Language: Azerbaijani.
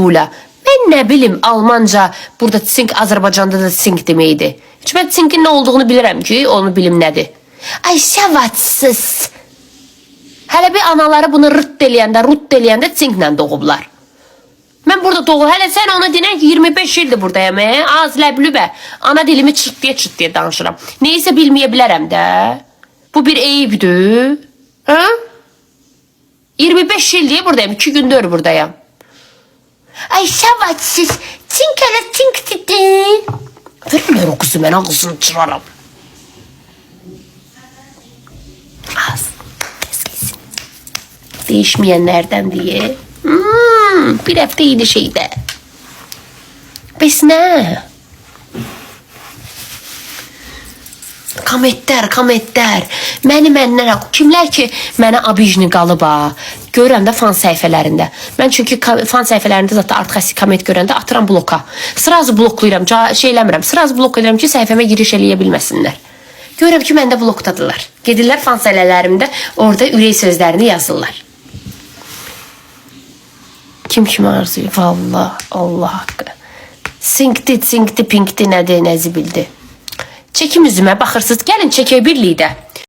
Yulə. Mən nə bilim Almanca, burada tsink, Azərbaycanda da tsink deməkdir. Heç mən tsinkin nə olduğunu bilirəm ki, onu bilim nədir. Ay şəvatsız. Hələ bir anaları bunu rıt eləyəndə tsinklə doğublar. Mən burada doğum, hələ sən ona dinən ki 25 ildir buradayım, az ləblübə. Ana dilimi çırt-diyə danışıram. Neysə bilməyə bilərəm də. Bu bir eyibdir. Ha? 25 ildir buradayım, 2 gündür buradayım. Ay şəvatsız, tink hələ tink dedin. Vermilər o qızı, mən ağzını çıraram. Az, kəskesin. Değişməyənlərdən deyə. Bir həftə yeni şeydə. Bəs nə? Kommentlər. Məndən kimlər ki mənə abijni qalıba, görürəm də fan səhifələrində. Mən çünki fan səhifələrində zaten artıq əsil komment görəndə atıram bloka. Sırazı bloklayıram, şeyləmirəm. Sırazı bloklayıram ki, səhifəmə giriş eləyə bilməsinlər. Görürəm ki, məndə blokdadılar. Gedirlər fan səhifələrimdə, orada ürək sözlərini yazırlar. Kim kimi arzuyur? Vallahi, Allah haqqı. Sinkdi, pinkdi, nədir, nəzi bildi. Çəkim üzümə baxırsınız, gəlin çəkək birlikdə.